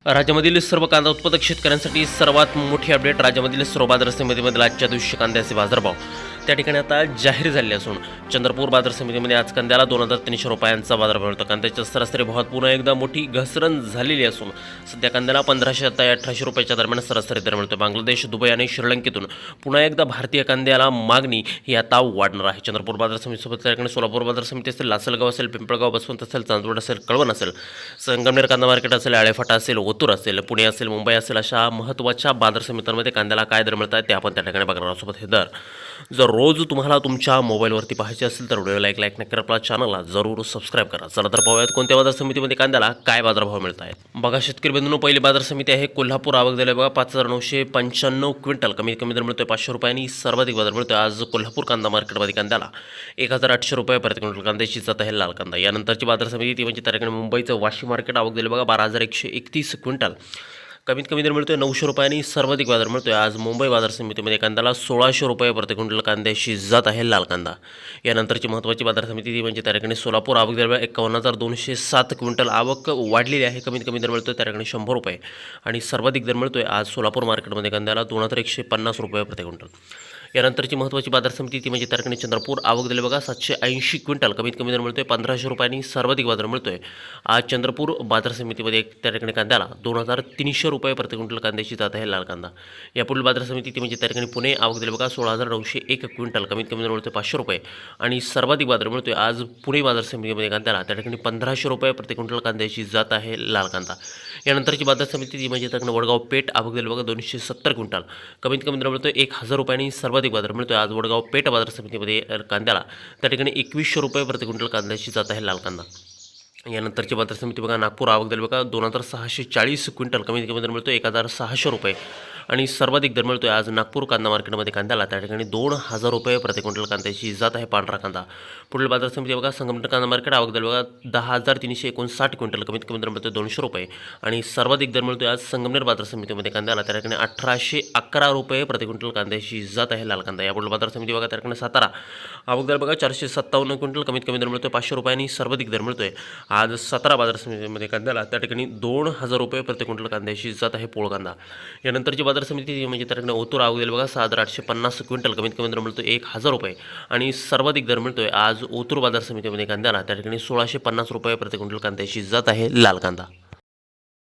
राज्यामधील सर्व कांदा उत्पादक शेतकऱ्यांसाठी सर्वात मोठी अपडेट. राज्यामधील सर्व बाजार समितीमधील आजच्या दिवशी कांद्याचे बाजारभाव त्या ठिकाणी आता जाहीर झाले असून चंद्रपूर बाजार समितीमध्ये आज कांद्याला 2300 रुपयांचा बाजारभाव मिळतो. कांद्याच्या सरासरी भावात पुन्हा एकदा मोठी घसरण झालेली असून सध्या कांद्याला 1500 ते 1800 रुपयाच्या दरम्यान सरासरी दर मिळतो. बांगलादेश, दुबई आणि श्रीलंकेतून पुन्हा एकदा भारतीय कांद्याला मागणी ही आता वाढणार आहे. चंद्रपूर बाजार समितीसोबत त्या ठिकाणी सोलापूर बाजार समिती असेल, लासलगाव असेल, पिंपळगाव, बसवंत असेल, चांदवड असेल, कळवण असेल, संगमनेर कांदा मार्केट असेल, आळेफाटा असेल, ओतूर असेल, पुणे असेल, मुंबई असेल, अशा महत्त्वाच्या बाजार समित्यांमध्ये कांद्याला काय दर मिळत आहेत ते आपण त्या ठिकाणी बघणार आहोत. सोबत हे दर जर रोज तुम्हाला तुमच्या मोबाईलवरती पाहायचे असेल तर व्हिडिओ लाईक नक्की करा, आपल्या चॅनलला जरूर सबस्क्राईब करा. चला तर पाहूयात कोणत्या बाजार समितीमध्ये कांद्याला काय बाजारभाव मिळत आहेत. बघा शेतकरी बंधूंनो, पहिली बाजार समिती आहे कोल्हापूर. आवक दिली बघा 5995 क्विंटल. कमीत कमी दर मिळतोय 500 रुपयांनी, सर्वाधिक बाजार मिळतोय आज कोल्हापूर कांदा मार्केटमध्ये कांद्याला 1800 रुपये प्रति क्विंटल. कांद्याची जात आहे लाल कांदा. यानंतरची बाजार समिती ती म्हणजे त्या ठिकाणी मुंबईचं वाशी मार्केट. आवक दिली बघा 12131 क्विंटल. कमीत कमी दर मिळतोय 900 रुपयांनी, सर्वाधिक बाजार मिळतोय आज मुंबई बाजार समितीमध्ये कांद्याला 1600 रुपये प्रति क्विंटल. कांद्याची जात आहे लाल कांदा. यानंतरची महत्त्वाची बाजार समिती ती म्हणजे त्या ठिकाणी सोलापूर. आवक दर 51207 क्विंटल. आवक वाढलेली आहे. कमीत कमी दर मिळतोय त्या ठिकाणी 100 रुपये आणि सर्वाधिक दर मिळतोय आज सोलापूर मार्केटमध्ये कांद्याला 2150 रुपये प्रति क्विंटल. यानंतरची महत्त्वाची बाजार समिती ती म्हणजे त्या ठिकाणी चंद्रपूर. आवक दिली बघा 780 क्विंटल. कमीत कमी दर मिळतोय 1500 रुपयांनी, सर्वाधिक बाजार मिळतोय आज चंद्रपूर बाजार समितीमध्ये त्या ठिकाणी कांद्याला 2300 रुपये प्रति क्विंटल. कांद्याची जात आहे लाल कांदा. यापुढील बाजार समिती ती म्हणजे त्या ठिकाणी पुणे. आवक दिली बघा 16901 क्विंटल. कमीत कमी दर मिळतोय 500 रुपये आणि सर्वाधिक बाजार मिळतोय आज पुणे बाजार समितीमध्ये कांद्याला त्या ठिकाणी 1500 रुपये प्रति क्विंटल. कांद्याची जात आहे लाल कांदा. यानंतरची बाजार समिती ती म्हणजे त्या ठिकाणी वडगाव पेठ. आवक दिली बघा 270 क्विंटल. कमीत कमी दर मिळतोय 1000 रुपयांनी, सर्वाधिक बाजार मिळतोय आज वडगाव पेठ बाजार समितीमध्ये कांद्याला त्या ठिकाणी 2100 रुपये प्रति क्विंटल. कांद्याची जात आहे लाल कांदा. यानंतरची बाजार समिती बघा नागपूर. आवक दिली बघा 2640 क्विंटल. कमीत कमी दर मिळतोय 1600 रुपये आणि सर्वाधिक दर मिळतोय आज नागपूर कांदा मार्केटमध्ये कांद्याला त्या ठिकाणी 2000 रुपये प्रति क्विंटल. कांद्याची जात आहे पांढरा कांदा. पुढील बाजार समिती बघा संगमनेर कांदा मार्केट. आवक दिली बघा 10359 क्विंटल. कमीत कमी दर मिळतोय 200 रुपये आणि सर्वाधिक दर मिळतोय आज संगमनेर बाजार समितीमध्ये कांद्याला त्या ठिकाणी 1811 रुपये प्रति क्विंटल. कांद्याची जात आहे लाल कांदा. यापुढील बाजार समिती बघा त्या ठिकाणी सातारा. आवक दिली बघा 457 क्विंटल. कमीत कमी दर मिळतोय 500 रुपयांनी, सर्वाधिक दर मिळतोय आज सातारा बाजार समितीमध्ये कांद्याला त्या ठिकाणी 2000 रुपये प्रति क्विंटल. कांद्याची जात आहे पोळ कांदा. यानंतरची बाजार समिती म्हणजे त्या ठिकाणी ओतूर. आवक दिली बघा 6850 क्विंटल. कमीत कमी दर मिळतोय 1000 रुपये आणि सर्वाधिक दर मिळतोय आज ओतूर बाजार समितीमध्ये कांद्याला त्या ठिकाणी 1650 रुपये प्रति क्विंटल. कांद्याची जात आहे लाल कांदा.